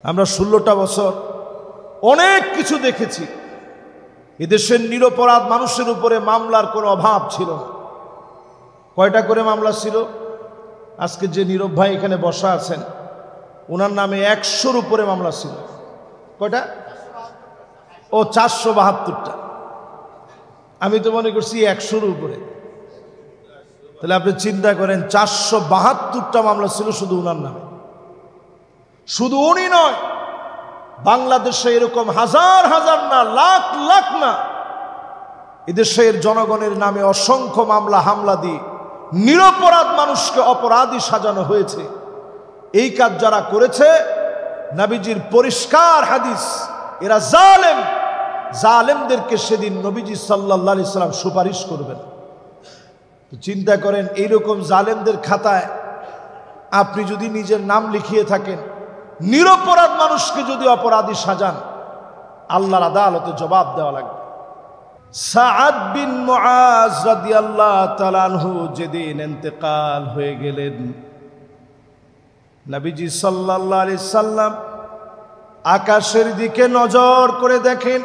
আমরা 16টা বছর অনেক কিছু দেখেছি। এদেশের নিরপরাধ মানুষের উপরে মামলার কোনো অভাব ছিল না। কয়টা করে মামলা ছিল? আজকে যে নীরব ভাই এখানে বসা আছেন ওনার নামে 100-র উপরে মামলা ছিল। কয়টা? ও 472টা। আমি তো মনে করছি 100-র উপরে। তাহলে আপনি চিন্তা করেন 472টা মামলা ছিল শুধু ওনার নামে। শুধু উনি নয়, বাংলাদেশে এরকম হাজার হাজার না, লাখ লাখ না, এদেশের জনগণের নামে অসংখ্য মামলা হামলা দিয়ে নিরপরাধ মানুষকে অপরাধী সাজানো হয়েছে। এই কাজ যারা করেছে, নবীজির পরিষ্কার হাদিস, এরা জালেম। জালেমদেরকে সেদিন নবীজি সাল্লাল্লাহু আলাইহি সাল্লাম সুপারিশ করবেন। তো চিন্তা করেন, এইরকম জালেমদের খাতায় আপনি যদি নিজের নাম লিখিয়ে থাকেন, নিরপরাধ মানুষকে যদি অপরাধী সাজান, আল্লাহর আদালতে জবাব দেওয়া লাগবে। সাআদ বিন মুআজ রাদিয়াল্লাহু তাআলা আনহু যেদিন ইন্তেকাল হয়ে গেলেন, নবীজি সাল্লাল্লাহু আলাইহি সাল্লাম আকাশের দিকে নজর করে দেখেন,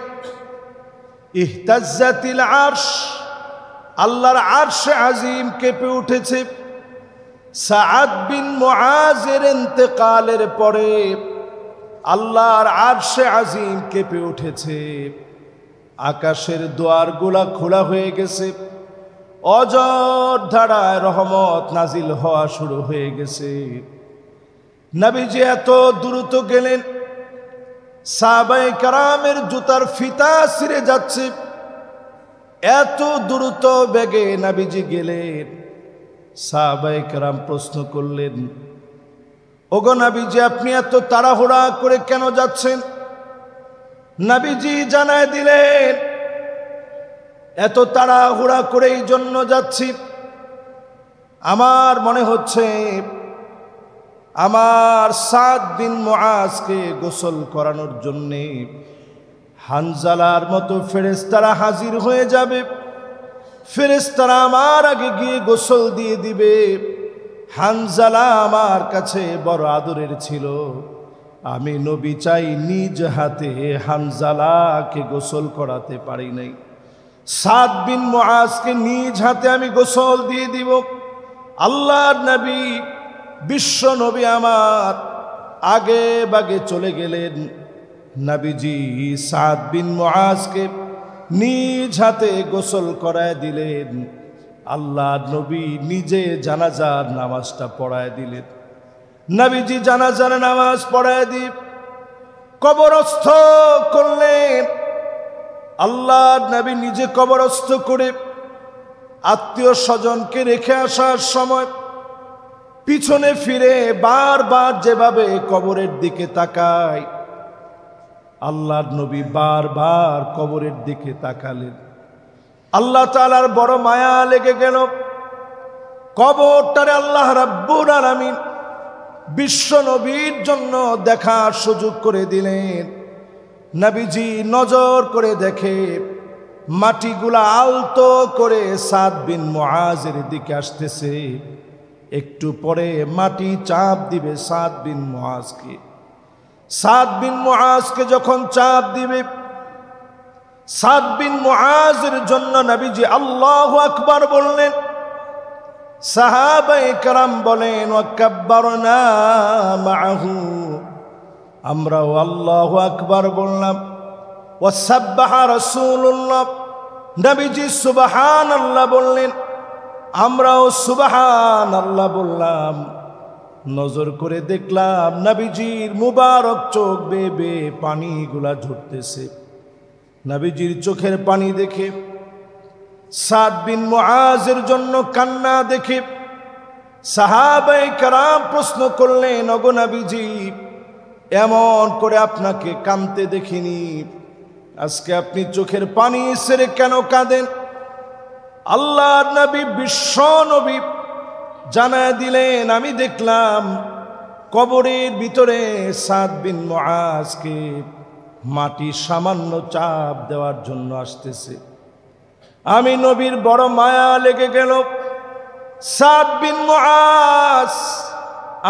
ইহতাজ্জাতিল আরশ, আল্লাহর আরশে আজিম কেঁপে উঠেছে। সাআদ বিন মুআজের ইন্তেকালের পরে আল্লাহর আরশে আজিম কেঁপে উঠেছে। আকাশের দুয়ারগুলা খোলা হয়ে গেছে, অঝোর ধারায় রহমত নাজিল হওয়া শুরু হয়ে গেছে। নবীজি এত দ্রুত গেলেন, সাহাবায়ে কেরামের জুতার ফিতা ছিঁড়ে যাচ্ছে। এত দ্রুত বেগে নবীজি গেলেন। সাহাবায়ে কেরাম প্রশ্ন করলেন, ওগো নবীজি, আপনি এত তাড়াহুড়া করে কেন যাচ্ছেন? নবীজি জানায় দিলেন, এত তাড়াহুড়া করে এই জন্য যাচ্ছি, আমার মনে হচ্ছে আমার সাদ বিন মুআজকে গোসল করানোর জন্যে হানজালার মতো ফেরেশতারা হাজির হয়ে যাবে। ফেরেশতারা আমার আগে গিয়ে গোসল দিয়ে দিবে। হানজালা আমার কাছে বড় আদরের ছিল, আমি নবী চাই নিজ হাতে হানজালাকে গোসল করাতে পারি নাই। সাদ বিন মুআজকে নিজ হাতে আমি গোসল দিয়ে দিব। আল্লাহর নবী, বিশ্ব নবী আমার আগে বাগে চলে গেলেন। নবীজি সাদ বিন মুআজকে নিজ হাতে গোসল করায় দিলেন। আল্লাহর নবী নিজে জানাজার নামাজটা পড়ায় দিলেন। নবীজি জানাজার নামাজ পড়ায় দিয়ে কবরস্থ করলেন। আল্লাহর নবী নিজে কবরস্থ করে আত্মীয় স্বজনকে রেখে আসার সময় পিছনে ফিরে বারবার যেভাবে কবরের দিকে তাকায়, আল্লাহর নবী বারবার কবরের দিকে তাকালেন। আল্লাহ তাআলার বড় মায়া লেগে গেল। কবরটারে আল্লাহ রাব্বুল আলামিন বিশ্ব নবীর জন্য দেখার সুযোগ করে দিলেন। নবীজি নজর করে দেখে মাটিগুলা আলতো করে সাদ বিন মুআজের দিকে আসতেছে। একটু পরে মাটি চাপ দিবে সাদ বিন মুআজকে। সাদ বিন মুআজকে যখন চাপ দিবে, সাদ বিন মুআজের জন্য নবীজি আল্লাহু আকবার বললেন। সাহাবায়ে কেরাম বলেন, ওয়াকাব্বারনা মাআহু, আমরাও আল্লাহু আকবার বললাম। ওয়াসাব্বাহা রাসূলুল্লাহ, নবীজি সুবহানাল্লাহ বললেন, আমরাও সুবহানাল্লাহ বললাম। নজর করে দেখলাম নবীজির মুবারক চোখ বেয়ে বেয়ে পানিগুলা ঝরতেছে। নবীজির চোখের পানি দেখে, সাদ বিন মুআজের জন্য কান্না দেখে সাহাবায়ে কেরাম প্রশ্ন করলেন, ওগো নবীজি, এমন করে আপনাকে কাঁদতে দেখিনি, আজকে আপনি চোখের পানি ছেড়ে কেন কাঁদেন? আল্লাহর নবী, বিশ্ব নবী জানায় দিলেন, আমি দেখলাম কবরের ভিতরে সাদ বিন মুআজকে মাটি সামান্য চাপ দেওয়ার জন্য আসতেছে। আমি নবীর বড় মায়া লেগে গেল। সাদ বিন মুআজ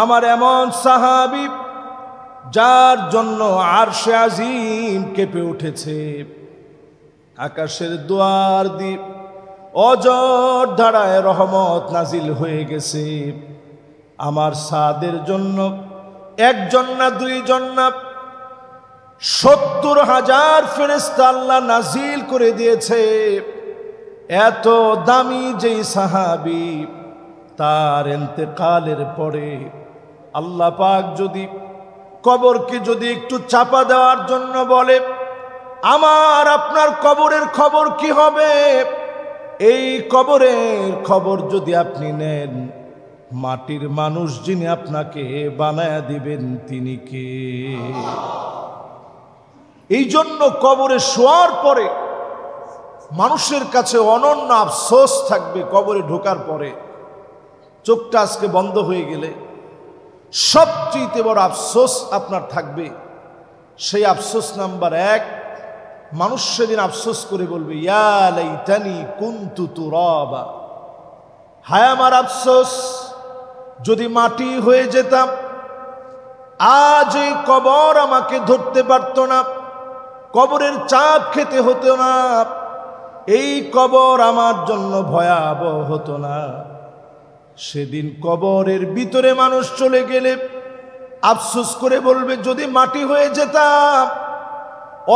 আমার এমন সাহাবী, যার জন্য আরশে আজিম কেঁপে উঠেছে, আকাশের দুয়ার দিয়ে অজর ধারায় রহমত নাজিল হয়ে গেছে। আমার সাদের জন্য একজন না দুইজন না ৭০,০০০ ফেরেশতা আল্লাহ নাজিল করে দিয়েছে। এত দামি যেই সাহাবী, তার ইন্তেকালের পরে আল্লাহ পাক যদি কবরকে যদি একটু চাপা দেওয়ার জন্য বলে, আমার আপনার কবরের খবর কি হবে? এই কবরের খবর যদি আপনি নেন, মাটির মানুষ যিনি আপনাকে বানায়া দিবেন তিনি কে? এই জন্য কবরে শোয়ার পরে মানুষের কাছে অনন্য আফসোস থাকবে। কবরে ঢোকার পরে চোখটা আজকে বন্ধ হয়ে গেলে সবচেয়ে বড় আফসোস আপনার থাকবে। সেই আফসোস নাম্বার ১, মানুষ সেদিন আফসোস করে বলবে, ইয়া লাইতানি কুনতু তুরাবা, হায় আমার আফসোস, যদি মাটি হয়ে যেতাম, আজ এই কবর আমাকে ধরতে পারত না, কবরের চাপ খেতে হতো না, এই কবর আমার জন্য ভয়াবহ হতো না। সেদিন কবরের ভিতরে মানুষ চলে গেলে আফসোস করে বলবে, যদি মাটি হয়ে যেতাম।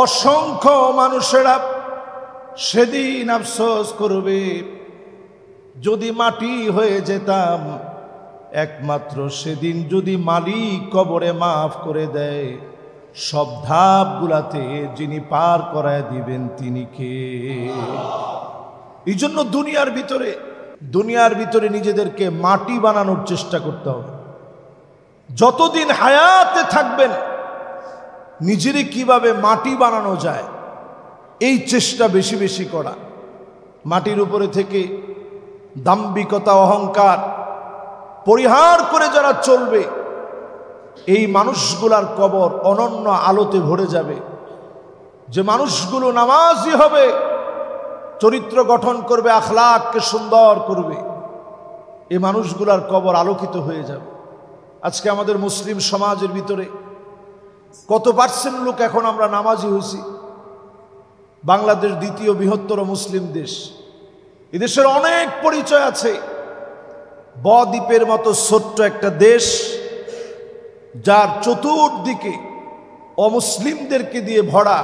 অসংখ্য মানুষেরা সেদিন আফসোস করবে, যদি মাটি হয়ে যেতাম। একমাত্র সেদিন যদি মালিক কবরে মাফ করে দেয়, সব ধাপগুলাতে যিনি পার করায় দিবেন তিনি কে? এই জন্য দুনিয়ার ভিতরে নিজেদেরকে মাটি বানানোর চেষ্টা করতে হবে। যতদিন হায়াতে থাকবেন, নিজেরে কিভাবে মাটি বানানো যায় এই চেষ্টা বেশি বেশি করা। মাটির উপরে থেকে দাম্ভিকতা, অহংকার পরিহার করে যারা চলবে, এই মানুষগুলার কবর অনন্য আলোতে ভরে যাবে। যে মানুষগুলো নামাজি হবে, চরিত্র গঠন করবে, আখলাককে সুন্দর করবে, এই মানুষগুলার কবর আলোকিত হয়ে যাবে। আজকে আমাদের মুসলিম সমাজের ভিতরে কত পার্সেন্ট লোক এখন আমরা নামাজি হয়েছি? বাংলাদেশ দ্বিতীয় বৃহত্তর মুসলিম দেশ। এদেশের অনেক পরিচয় আছে। বদ্বীপের মতো ছোট্ট একটা দেশ, যার চতুর্দিকে অমুসলিমদেরকে দিয়ে ভরা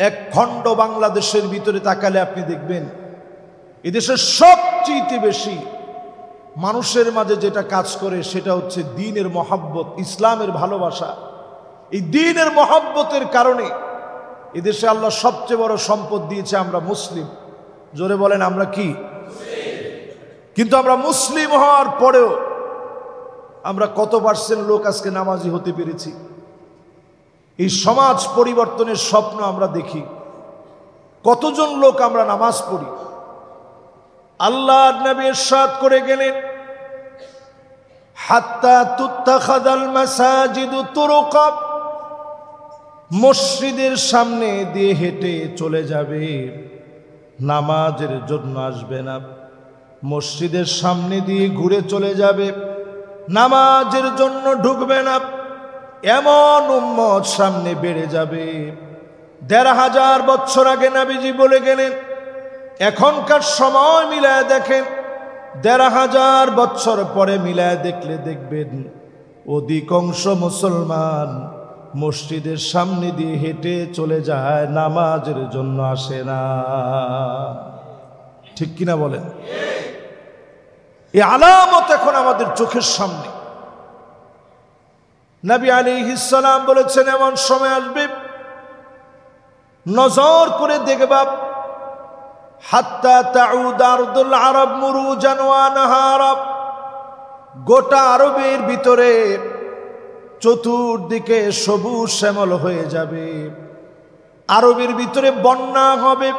এক খণ্ড বাংলাদেশের ভিতরে তাকালে আপনি দেখবেন, এদেশের সবচেয়ে বেশি মানুষের মাঝে যেটা কাজ করে সেটা হচ্ছে দ্বীনের মহব্বত, ইসলামের ভালোবাসা। এই দ্বীনের মহব্বতের কারণে এদেশে আল্লাহ সবচেয়ে বড় সম্পদ দিয়েছে, আমরা মুসলিম। জোরে বলেন আমরা কি? কিন্তু আমরা মুসলিম হওয়ার পরেও আমরা কত পার্সেন্ট লোক আজকে নামাজি হতে পেরেছি? এই সমাজ পরিবর্তনের স্বপ্ন আমরা দেখি। কতজন লোক আমরা নামাজ পড়ি? আল্লাহর নবী ইরশাদ করে গেলেন, হাত্তা তুত্তাখাযাল মাসাজিদু তুরুকা, মসজিদের সামনে দিয়ে হেঁটে চলে যাবে, নামাজের জন্য আসবে না। মসজিদের সামনে দিয়ে ঘুরে চলে যাবে, নামাজের জন্য ঢুকবে না। এমন উম্মত সামনে বেড়ে যাবে। ১৫০০ বছর আগে নবীজি বলে গেলেন, এখনকার সময় মিলায় দেখেন, ১৫০০ বছর পরে মিলায় দেখলে দেখবেন অধিকাংশ মুসলমান মসজিদের সামনে দিয়ে হেঁটে চলে যায়, নামাজের জন্য আসে না। ঠিক কিনা বলেন? এই আলামত এখন আমাদের চোখের সামনে। নবী আলাইহিস সালাম বলেছেন, এমন সময় আসবে, নজর করে দেখবা, হাত্তা তাউদ আরদুল আরব মুরুজান ওয়া নাহারা, গোটা আরবের ভিতরে চতুর্দিকে সবুজ শ্যামল হয়ে যাবে, আরবের ভিতরে বন্যা হবে।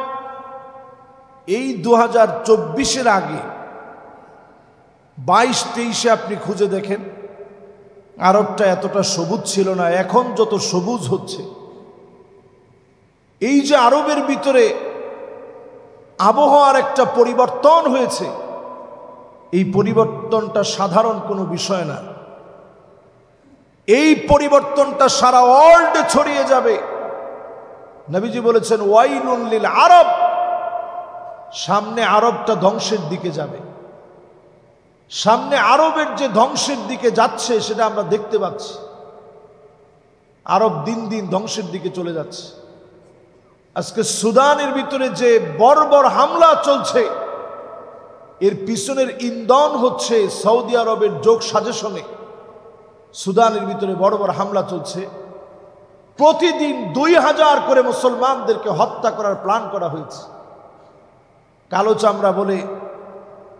এই 2024-এর আগে 22-23-এ আপনি খুঁজে দেখেন, আরবটা এতটা সবুজ ছিল না, এখন যত সবুজ হচ্ছে। এই যে আরবের ভিতরে আবহাওয়ার একটা পরিবর্তন হয়েছে, এই পরিবর্তনটা সাধারণ কোনো বিষয় না। এই পরিবর্তনটা সারা ওয়ার্ল্ডে ছড়িয়ে যাবে। নবীজি বলেছেন ওয়াইলুন লিল আরব, সামনে আরবটা ধ্বংসের দিকে যাবে। সামনে আরবের যে ধ্বংসের দিকে যাচ্ছে সেটা আমরা দেখতে পাচ্ছি। আরব দিন দিন ধ্বংসের দিকে চলে যাচ্ছে। আজকে সুদানের ভিতরে যে বর্বর হামলা চলছে, এর পিছনের ইন্ধন হচ্ছে সৌদি আরবের যোগ সাজেশনে। সুদানের ভিতরে বর্বর হামলা চলছে। প্রতিদিন 2000 করে মুসলমানদেরকে হত্যা করার প্ল্যান করা হয়েছে। কালো চামড়া বলে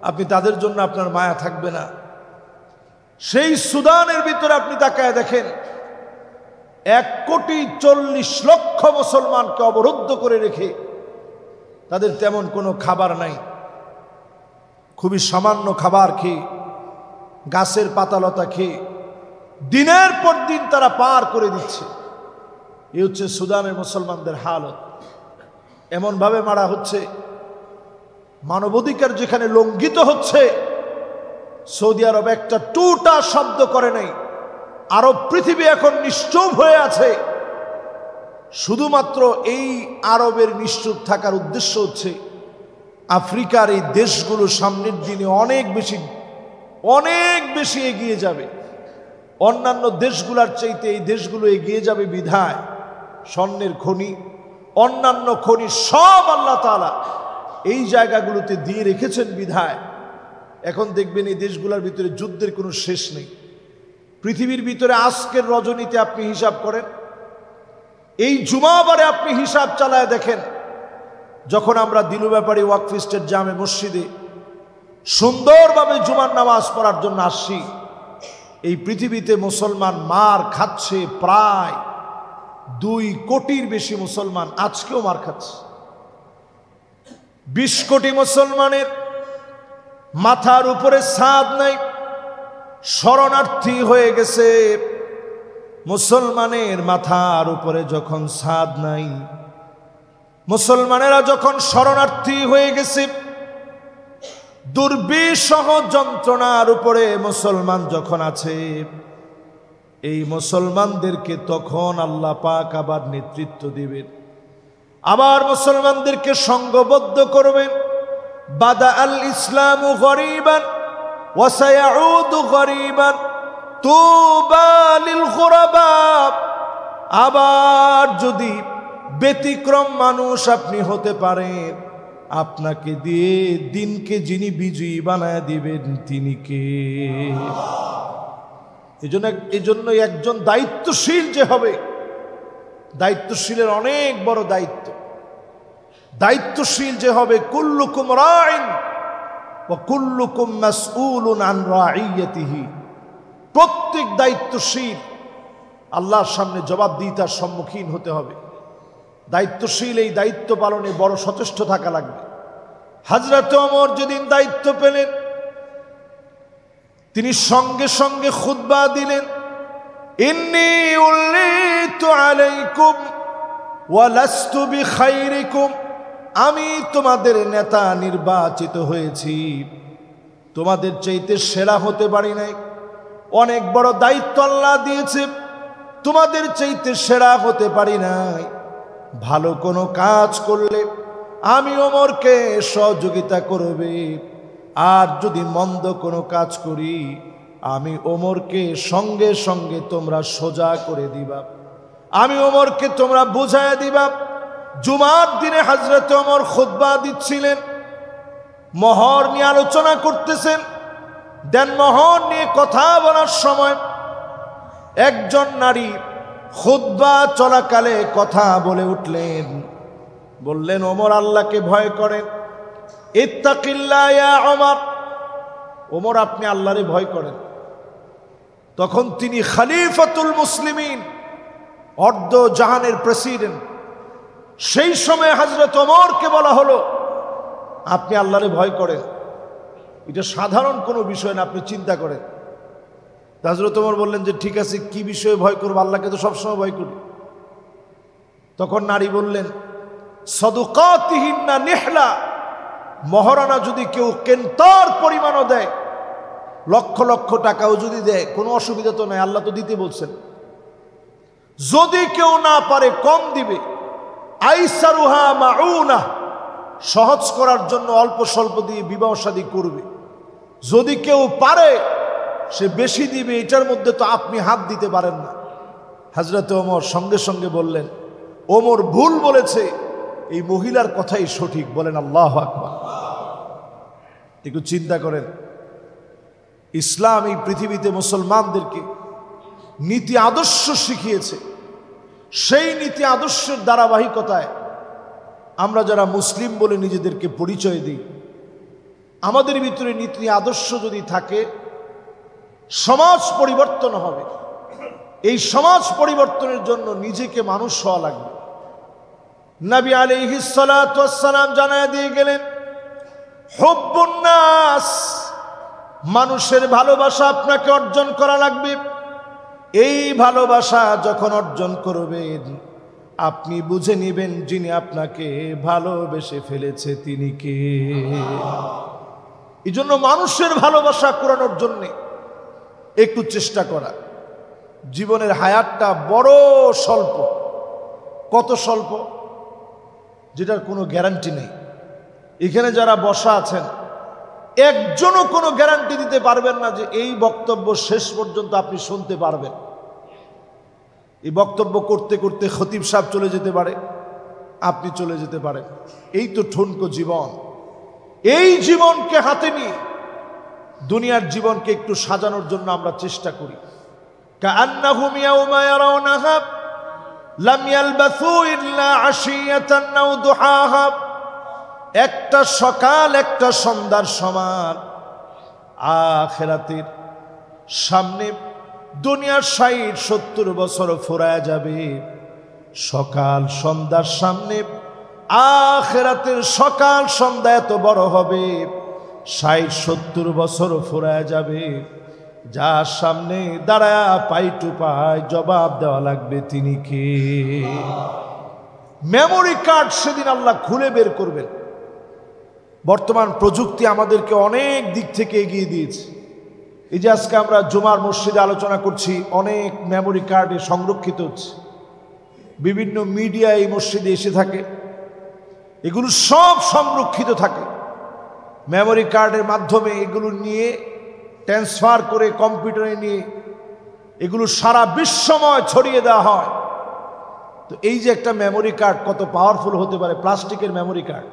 আপনি তাদের জন্য আপনার মায়া থাকবে না। সেই সুদানের ভিতরে আপনি তাকায় দেখেন, 1,40,00,000 মুসলমানকে অবরুদ্ধ করে রেখে তাদের তেমন কোনো খাবার নাই। খুবই সামান্য খাবার খেয়ে, গাছের পাতালতা খেয়ে দিনের পর দিন তারা পার করে দিচ্ছে। এই হচ্ছে সুদানের মুসলমানদের হালত। এমনভাবে মারা হচ্ছে, মানবাধিকার যেখানে লঙ্ঘিত হচ্ছে, সৌদি আরব একটা টুটা শব্দ করে নাই। আরব পৃথিবী এখন নিশ্চুপ হয়ে আছে। শুধুমাত্র এই আরবের নিশ্চুপ থাকার উদ্দেশ্য হচ্ছে আফ্রিকার এই দেশগুলো সামনের দিনে অনেক বেশি এগিয়ে যাবে। অন্যান্য দেশগুলোর চাইতে এই দেশগুলো এগিয়ে যাবে বিধায় স্বর্ণের খনি, অন্যান্য খনি সব আল্লাহ তাআলা এই জায়গাগুলোতে দিয়ে রেখেছেন বিধায় এখন দেখবেন এই দেশগুলোর ভিতরে যুদ্ধের কোনো শেষ নেই। পৃথিবীর ভিতরে আজকের রজনীতে আপনি হিসাব করেন, এই জুমাবারে আপনি হিসাব চালায় দেখেন, যখন আমরা দিলু ব্যাপারী ওয়াকফ স্টেট জামে মসজিদে সুন্দরভাবে জুমার নামাজ পড়ার জন্য আসছি, এই পৃথিবীতে মুসলমান মার খাচ্ছে প্রায় 2 কোটির বেশি মুসলমান আজকেও মার খাচ্ছে। 20 কোটি মুসলমানের মাথার উপরে ছাদ নাই, শরণার্থী হয়ে গেছে। মুসলমানের মাথার উপরে যখন ছাদ নাই, মুসলমানেরা যখন শরণার্থী হয়ে গেছে, দুর্বিষহ যন্ত্রণার উপরে মুসলমান যখন আছে, এই মুসলমানদেরকে তখন আল্লাহ পাক আবার নেতৃত্ব দিবেন, আবার মুসলমানদেরকে সংঘবদ্ধ করবেন। বাদা আল ইসলামু গরীবান ওয়া সায়াউদু গরীবান তুবা লিল গুরাবা। আবার যদি ব্যতিক্রম মানুষ আপনি হতে পারেন, আপনাকে দিয়ে দিনকে যিনি বিজয়ী বানায় দিবেন তিনি কে? এজন্য একজন দায়িত্বশীল যে হবে, দায়িত্বশীলের অনেক বড় দায়িত্ব। দায়িত্বশীল যে হবে, কুল্লুকুম রাইন ওয়া কুল্লুকুম মাসউলুন আন রাইয়াতিহি। প্রত্যেক দায়িত্বশীল আল্লাহর সামনে জবাবদিহিতার সম্মুখীন হতে হবে। দায়িত্বশীল এই দায়িত্ব পালনে বড় সচেষ্ট থাকা লাগবে। হযরত ওমর যেদিন দায়িত্ব পেলেন, তিনি সঙ্গে সঙ্গে খুতবা দিলেন, ইন্নী উল্লিতু আলাইকুম ওয়া লাস্তু বিখাইরিকুম। আমি তোমাদের নেতা নির্বাচিত হয়েছি, তোমাদের চাইতে সেরা হতে পারি নাই। অনেক বড় দায়িত্ব আল্লাহ দিয়েছে, তোমাদের চাইতে সেরা হতে পারি নাই। ভালো কোনো কাজ করলে আমি ওমরকে সহযোগিতা করবে, আর যদি মন্দ কোনো কাজ করি আমি ওমরকে সঙ্গে সঙ্গে তোমরা সোজা করে দিবা, আমি ওমরকে তোমরা বুঝায় দিবা। জুমার দিনে হযরত ওমর খুতবা দিচ্ছিলেন, মোহর নিয়ে আলোচনা করতেছেন। দেনমোহর নিয়ে কথা বলার সময় একজন নারী খুতবা চলাকালে কথা বলে উঠলেন, বললেন, ওমর আল্লাহকে ভয় করেন। ইত্তাকিল্লাহ ইয়া ওমর, ওমর আপনি আল্লাহরে ভয় করেন। তখন তিনি খলিফাতুল মুসলিমিন, অর্ধ জাহানের প্রেসিডেন্ট। সেই সময় হযরত ওমরকে বলা হলো আপনি আল্লাহরে ভয় করেন। এটা সাধারণ কোনো বিষয় না, আপনি চিন্তা করেন। হযরত ওমর বললেন যে ঠিক আছে, কি বিষয়ে ভয় করব? আল্লাহকে তো সবসময় ভয় করি। তখন নারী বললেন, সাদুকাতিহিন্না নিহলা, মহারানা যদি কেউ কেন্তার পরিমাণও দেয়, লক্ষ লক্ষ টাকাও যদি দেয় কোনো অসুবিধা তো নাই, আল্লাহ তো দিতে বলছেন। যদি কেউ না পারে কম দিবে, আইসারুহা মাউনা, সহজ করার জন্য অল্প স্বল্প দিয়ে বিবাহ শাদী করবে। যদি কেউ পারে সে বেশি দিবে, এটার মধ্যে তো আপনি হাত দিতে পারেন না। হযরত ওমর সঙ্গে সঙ্গে বললেন, ওমর ভুল বলেছে, এই মহিলার কথাই সঠিক। বলেন আল্লাহু আকবার। একটু চিন্তা করেন, ইসলাম এই পৃথিবীতে মুসলমানদেরকে নীতি আদর্শ শিখিয়েছে। সেই নীতি আদর্শের ধারাবাহিকতায় আমরা যারা মুসলিম বলে নিজেদেরকে পরিচয় দিই, আমাদের ভিতরে নীতি আদর্শ যদি থাকে, সমাজ পরিবর্তন হবে। এই সমাজ পরিবর্তনের জন্য নিজেকে মানুষ হওয়া লাগবে। নবী আলাইহিস সালাতু ওয়াস সালাম জানায় দিয়ে গেলেন, হুব্বুন নাস, মানুষের ভালোবাসা আপনাকে অর্জন করা লাগবে। এই ভালোবাসা যখন অর্জন করবেন, আপনি বুঝে নেবেন যিনি আপনাকে ভালোবেসে ফেলেছে তিনি কে। এই জন্য মানুষের ভালোবাসা কুড়ানোর জন্য একটু চেষ্টা করা। জীবনের হায়াতটা বড় স্বল্প। কত স্বল্প, যেটার কোনো গ্যারান্টি নেই। এখানে যারা বসা আছেন, একজনও কোনো গ্যারান্টি দিতে পারবেন না যে এই বক্তব্য শেষ পর্যন্ত আপনি শুনতে পারবেন। এই বক্তব্য করতে করতে খতিব সাহেব চলে যেতে পারে, আপনি চলে যেতে পারেন। এই তো ঠুনকো জীবন। এই জীবনকে হাতে নিয়ে দুনিয়ার জীবনকে একটু সাজানোর জন্য আমরা চেষ্টা করি। কাআন্নাহুম ইয়াওমা ইয়ারাউনাহা লাম ইয়ালবাসু ইল্লা আশিয়াতান আও দুহাহা, একটা সকাল একটা সন্ধ্যার সমান আখিরাতের সামনে দুনিয়ার ৬০-৭০ বছর ফুরায় যাবে। সকাল সন্ধ্যার সামনে আখিরাতের সকাল সন্ধ্যা এত বড় হবে, ৬০-৭০ বছর ফুরায় যাবে। যার সামনে দাঁড়ায়া পাই টু পাই জবাব দেওয়া লাগবে তিনি কে। মেমোরি কার্ড সেদিন আল্লাহ খুলে বের করবেন। বর্তমান প্রযুক্তি আমাদেরকে অনেক দিক থেকে এগিয়ে দিয়েছে। এই যে আজকে আমরা জুমার মসজিদে আলোচনা করছি, অনেক মেমোরি কার্ডে সংরক্ষিত হচ্ছে। বিভিন্ন মিডিয়া এই মসজিদে এসে থাকে, এগুলো সব সংরক্ষিত থাকে। মেমোরি কার্ডের মাধ্যমে এগুলো নিয়ে ট্রান্সফার করে কম্পিউটারে নিয়ে এগুলো সারা বিশ্বময় ছড়িয়ে দেওয়া হয়। তো এই যে একটা মেমোরি কার্ড কত পাওয়ারফুল হতে পারে, প্লাস্টিকের মেমোরি কার্ড।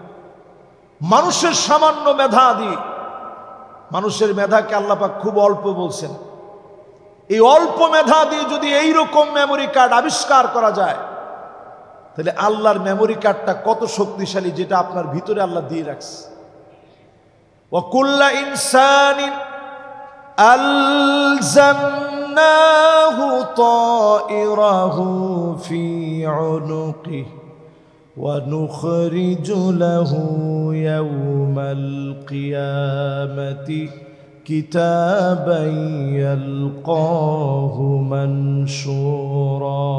মানুষের সামান্য মেধা দিয়ে, মানুষের মেধাকে আল্লাহ পাক খুব অল্প বলছেন, এই অল্প মেধা দিয়ে যদি এইরকম মেমোরি কার্ড আবিষ্কার করা যায়, তাহলে আল্লাহর মেমোরি কার্ডটা কত শক্তিশালী, যেটা আপনার ভিতরে আল্লাহ দিয়ে রাখছে। ওয়া কুল্লা ইনসানিন আলজামনাহু তাইরাহু ফি উনুকিহি ونخرج له يوم القيامة كتابا يلقاه منشورا।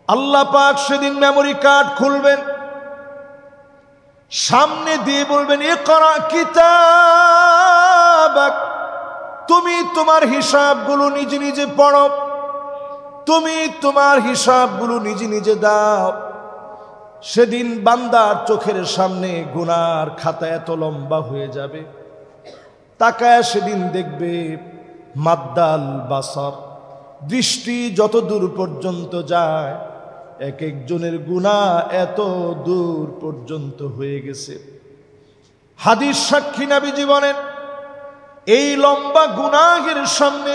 আল্লাহ পাক সেদিন মেমোরি কার্ড খুলবেন, সামনে দিয়ে বলবেন, ইকরা কিতাবাক, তুমি তোমার হিসাবগুলো নিজে নিজে পড়ো, তুমি তোমার হিসাবগুলো নিজে নিজে দাও। সেদিন বান্দার চোখের সামনে গুনার খাতা এত লম্বা হয়ে যাবে, তাকায় সেদিন দেখবে মাদ্দাল বাসার, দৃষ্টি যত দূর পর্যন্ত যায়, এক একজনের গুনাহ এত দূর পর্যন্ত হয়ে গেছে। হাদিস সাক্ষী নবীজি বলেন, এই লম্বা গুনাহের সামনে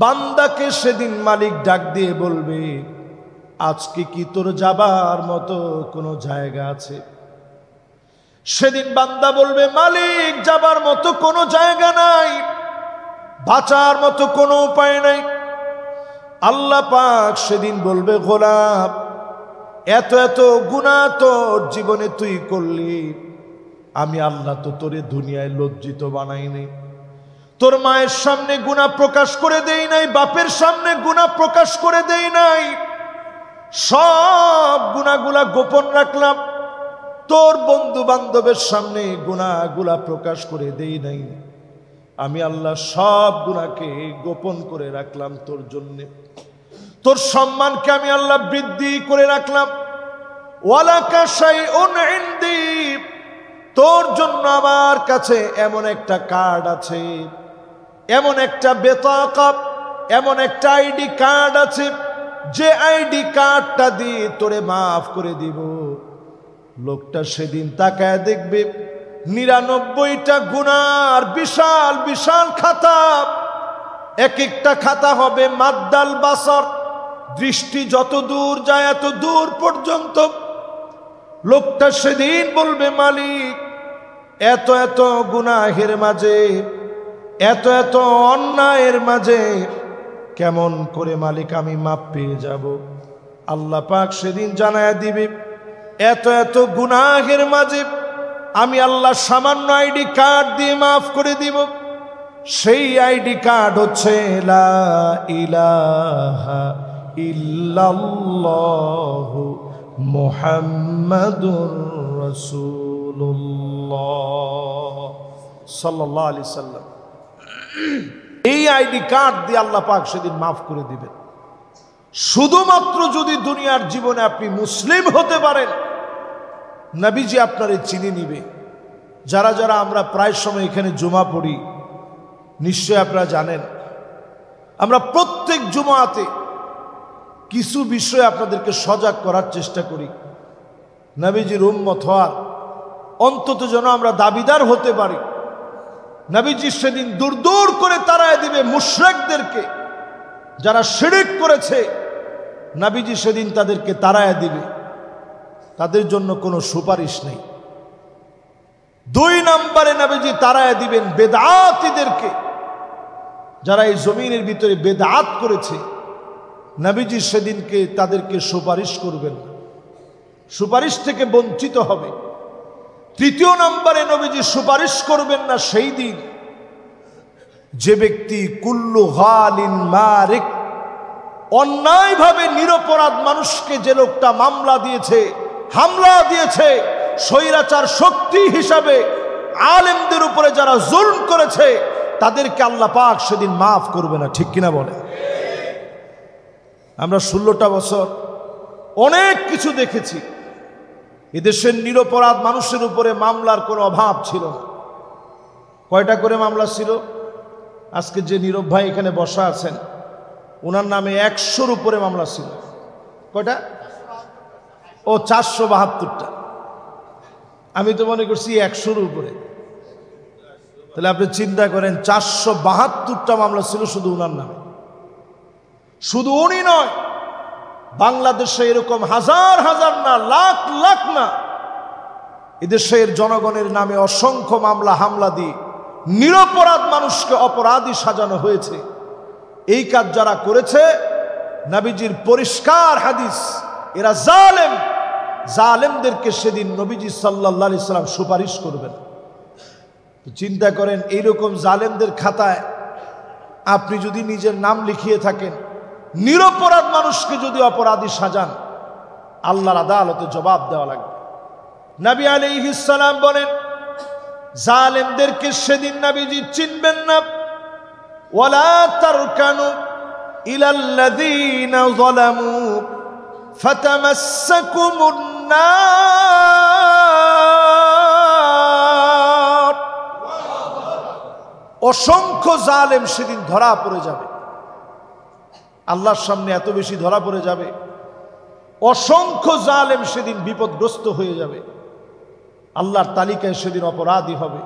বান্দাকে সেদিন মালিক ডাক দিয়ে বলবে, আজকে কি তোর যাবার মতো কোনো জায়গা আছে? সেদিন বান্দা বলবে, মালিক যাবার মতো কোনো জায়গা নাই, বাঁচার মতো কোনো উপায় নাই। আল্লাহ পাক সেদিন বলবে, গোলাম এত এত গুনাহ তোর জীবনে তুই করলি, আমি আল্লাহ তো তোরে দুনিয়ায় লজ্জিত বানাইনি, তোর মায়ের সামনে গুনাহ প্রকাশ করে দেই নাই, বাপের সামনে গুনাহ প্রকাশ করে দেই নাই, সব গুনাহগুলা গোপন রাখলাম, তোর বন্ধু বান্ধবের সামনে গুনাহগুলা প্রকাশ করে দেই নাই। আমি আল্লাহ সব গুনাহকে গোপন করে রাখলাম তোর জন্যে, তোর সম্মানকে আমি আল্লাহ বৃদ্ধি করে রাখলাম। ওয়ালাকা শাইউন ইনদি, তোর জন্য আমার কাছে এমন একটা কার্ড আছে, এমন একটা বেতাকা, এমন একটা আইডি কার্ড আছে, যে আইডি কার্ডটা দিয়ে তোরে মাফ করে দিব। লোকটা সেদিন তাকায় দেখবে 99টা গুনার বিশাল বিশাল খাতা, এক একটা খাতা হবে মাদ্দাল বাসর, দৃষ্টি যত দূর যায় এত দূর পর্যন্ত। লোকটা সেদিন বলবে, মালিক এত এত গুনাহের মাঝে, এত এত অন্যায়ের মাঝে কেমন করে মালিক আমি মাপ পেয়ে যাব? আল্লাহ পাক সেদিন জানায়া দিবে, এত এত গুনাহের মাঝে আমি আল্লাহ সামান্য আইডি কার্ড দিয়ে মাফ করে দিব। সেই আইডি কার্ড হচ্ছে লা ইলাহা ইল্লাল্লাহু মুহাম্মাদুর রাসূলুল্লাহ সাল্লাল্লাহু আলাইহি সাল্লাম। এই আইডি কার্ড দিয়ে আল্লাহ পাক সেদিন মাফ করে দিবেন। শুধুমাত্র যদি দুনিয়ার জীবনে আপনি মুসলিম হতে পারেন, নবীজি আপনারে চিনে নিবে। যারা যারা আমরা প্রায় সময় এখানে জুমা পড়ি, নিশ্চয় আপনারা জানেন আমরা প্রত্যেক জুমাতে কিছু বিষয়ে আপনাদেরকে সজাগ করার চেষ্টা করি। নবীজির উম্মত হওয়ার অন্তত যেন আমরা দাবিদার হতে পারি। নবীজি সেদিন দূর দূর করে তাড়ায় দিবে মুশরিকদেরকে, যারা শিরক করেছে। নবীজি সেদিন তাদেরকে তাড়ায় দিবে, তাদের জন্য কোনো সুপারিশ নেই। 2 নম্বরে নবীজি তাড়ায় দিবেন বেদআতীদেরকে, যারা এই জমিনের ভিতরে বেদআত করেছে। নবীজি সেদিনকে তাদেরকে সুপারিশ করবেন, সুপারিশ থেকে বঞ্চিত হবে। 3 নম্বরে নবীজি সুপারিশ করবেন না সেই দিন যে ব্যক্তি কুল্লু গালিন মারিক, অন্যায়ভাবে নিরপরাধ মানুষকে যে লোকটা মামলা দিয়েছে, হামলা দিয়েছে, স্বৈরাচার শক্তি হিসাবে আলেমদের উপরে যারা জুলম করেছে, তাদেরকে আল্লাহ পাক সেদিন মাফ করবে না। ঠিক কিনা বলে? আমরা 16টা বছর অনেক কিছু দেখেছি। এদেশের নিরপরাধ মানুষের উপরে মামলার কোনো অভাব ছিল না। কয়টা করে মামলা ছিল? আজকে যে নীরব ভাই এখানে বসা আছেন, ওনার নামে 100-র উপরে মামলা ছিল। কয়টা? ও 472টা। আমি তো মনে করছি 100-র উপরে। তাহলে আপনি চিন্তা করেন, 472টা মামলা ছিল শুধু ওনার নামে। শুধু উনি নয়, বাংলাদেশে এরকম হাজার হাজার না, লাখ লাখ না, এদেশের জনগণের নামে অসংখ্য মামলা হামলা দিয়ে নিরপরাধ মানুষকে অপরাধী সাজানো হয়েছে। এই কাজ যারা করেছে, নবীজির পরিষ্কার হাদিস, এরা জালেম। জালেমদেরকে সেদিন নবীজি সাল্লাল্লাহু আলাইহি সাল্লাম সুপারিশ করবেন। চিন্তা করেন, এইরকম জালেমদের খাতায় আপনি যদি নিজের নাম লিখিয়ে থাকেন, নিরপরাধ মানুষকে যদি অপরাধী সাজান, আল্লাহর আদালতে জবাব দেওয়া লাগবে। নবী আলাইহিস সালাম বলেন, জালেমদেরকে সেদিন নবীজি চিনবেন না। ওয়ালা তারকানু ইলাল্লাযীনা যালামু ফাতামাসসাকুমুন নার। অসংখ্য জালেম সেদিন ধরা পড়ে যাবে, আল্লাহর সামনে এত বেশি ধরা পড়ে যাবে। অসংখ্য জালেম সেদিন বিপদগ্রস্ত হয়ে যাবে, আল্লাহর তালিকায় সেদিন অপরাধী হবে।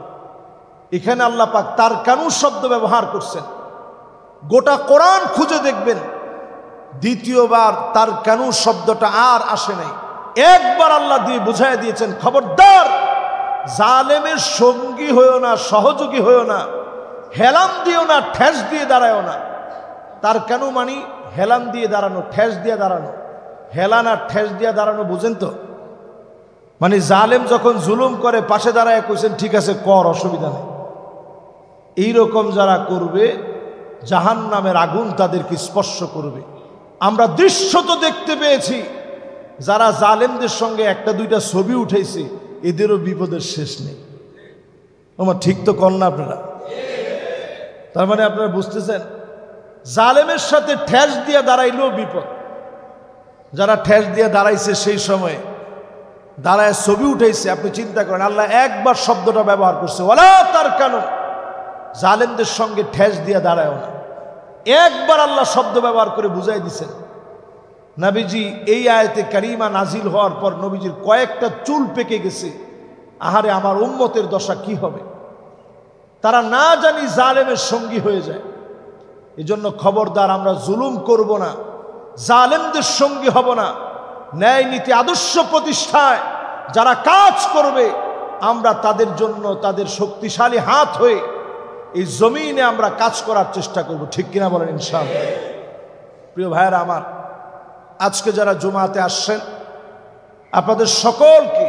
এখানে আল্লাহ পাক তার কানু শব্দ ব্যবহার করছেন। গোটা কোরআন খুঁজে দেখবেন, দ্বিতীয়বার তার কানু শব্দটা আর আসে নাই। একবার আল্লাহ দিয়ে বুঝাই দিয়েছেন, খবরদার জালেমের সঙ্গী হয়েও না, সহযোগী হয়েও না, হেলাম দিও না, ঠেস দিয়ে দাঁড়ায়ও না। তার কেন মানি হেলান দিয়ে দাঁড়ানো, ঠেস দিয়ে দাঁড়ানো। হেলান আর ঠেস দিয়ে দাঁড়ানো বুঝেন তো? মানে জালেম যখন জুলুম করে পাশে দাঁড়ায় কইছেন ঠিক আছে কর, অসুবিধা নেই। এইরকম যারা করবে, জাহান্নামের আগুন তাদেরকে স্পর্শ করবে। আমরা দৃশ্য তো দেখতে পেয়েছি, যারা জালেমদের সঙ্গে 1-2টা ছবি উঠেছে, এদেরও বিপদের শেষ নেই। আমার ঠিক তো কর না আপনারা? তার মানে আপনারা বুঝতেছেন, জালেমের সাথে ঠেস দিয়ে দাঁড়াইলেও বিপদ। যারা ঠেস দিয়ে দাঁড়াইছে সেই সময় দাঁড়ায় ছবি উঠাইছে, আপনি চিন্তা করেন, আল্লাহ একবার শব্দটা ব্যবহার করছে, ওয়ালা তারকানু, জালেমদের সঙ্গে ঠেস দিয়ে দাঁড়ায়ও না। একবার আল্লাহ শব্দ ব্যবহার করে বুঝাই দিছেন। নবীজি এই আয়াতে কারিমা নাজিল হওয়ার পর নবীজির কয়েকটা চুল পেকে গেছে। আহারে আমার উম্মতের দশা কি হবে, তারা না জানি জালেমের সঙ্গী হয়ে যায়। এজন্য খবরদার, আমরা জুলুম করব না, জালেমদের সঙ্গী হব না। ন্যায় নীতি আদর্শ প্রতিষ্ঠায় যারা কাজ করবে, আমরা তাদের জন্য তাদের শক্তিশালী হাত হয়ে এই জমিনে আমরা কাজ করার চেষ্টা করব। ঠিক কিনা বলেন ইনশাআল্লাহ? প্রিয় ভাইয়েরা আমার, আজকে যারা জুমাতে আসছেন, আপনাদের সকলকে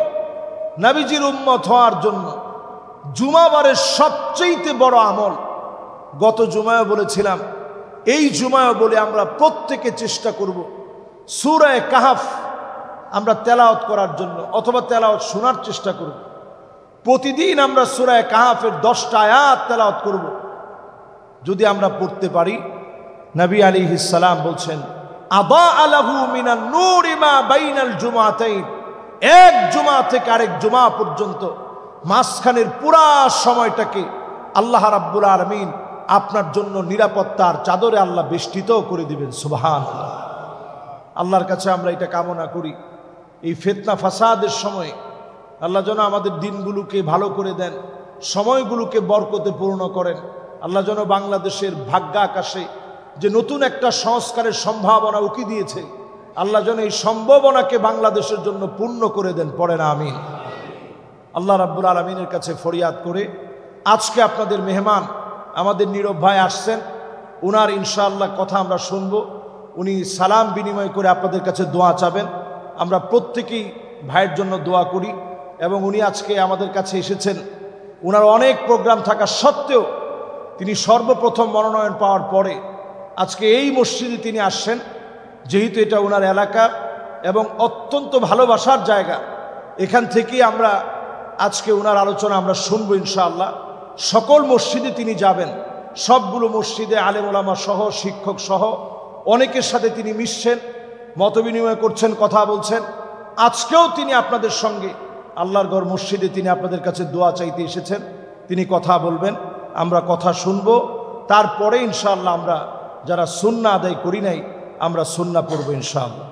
নবীজির উম্মত হওয়ার জন্য জুমাবারের সবচেয়ে বড় আমল, গত জুমায় বলেছিলাম, এই জুমায় বলে আমরা প্রত্যেকে চেষ্টা করব সূরা কাহফ আমরা তেলাওয়াত করার জন্য, অথবা তেলাওয়াত শোনার চেষ্টা করব। প্রতিদিন আমরা সূরা কাহফের 10টা আয়াত তেলাওয়াত করব। যদি আমরা পড়তে পারি, নবী আলাইহিস সালাম বলছেন, আবা আলাহু মিনান নূরি মা বাইনাল জুমাতাইন, এক জুমা থেকে আরেক জুমা পর্যন্ত মাঝখানের পুরা সময়টাকে আল্লাহ রাব্বুল আলামিন আপনার জন্য নিরাপত্তার চাদরে আল্লাহ বেষ্টিত করে দিবেন। সুবহানাল্লাহ। আল্লাহর কাছে আমরা এটা কামনা করি, এই ফিতনা ফাসাদের সময় আল্লাহ যেন আমাদের দিনগুলোকে ভালো করে দেন, সময়গুলোকে বরকতে পূর্ণ করেন। আল্লাহ যেন বাংলাদেশের ভাগ্য আকাশে যে নতুন একটা সংস্কারের সম্ভাবনা উকি দিয়েছে, আল্লাহ যেন এই সম্ভাবনাকে বাংলাদেশের জন্য পূর্ণ করে দেন। পড়েন আমিন। আল্লাহ রাব্বুল আলামিনের কাছে ফরিয়াদ করে, আজকে আপনাদের মেহমান আমাদের নীরব ভাই আসছেন, উনার ইনশাআল্লাহ কথা আমরা শুনবো। উনি সালাম বিনিময় করে আপনাদের কাছে দোয়া চাবেন। আমরা প্রত্যেকেই ভাইয়ের জন্য দোয়া করি। এবং উনি আজকে আমাদের কাছে এসেছেন, উনার অনেক প্রোগ্রাম থাকা সত্ত্বেও তিনি সর্বপ্রথম মনোনয়ন পাওয়ার পরে আজকে এই মসজিদে তিনি আসছেন, যেহেতু এটা ওনার এলাকা এবং অত্যন্ত ভালোবাসার জায়গা। এখান থেকেই আমরা আজকে ওনার আলোচনা আমরা শুনবো ইনশাআল্লাহ। সকল মসজিদে তিনি যাবেন, সবগুলো মসজিদে আলেম ওলামা সহ, শিক্ষক সহ অনেকের সাথে তিনি মিশছেন, মত বিনিময় করছেন, কথা বলছেন। আজকেও তিনি আপনাদের সঙ্গে আল্লাহর ঘর মসজিদে তিনি আপনাদের কাছে দোয়া চাইতে এসেছেন। তিনি কথা বলবেন, আমরা কথা শুনবো। তারপরে ইনশাআল্লাহ আমরা যারা সুন্নাহ আদায় করি নাই, আমরা সুন্নাহ পড়বো ইনশাআল্লাহ।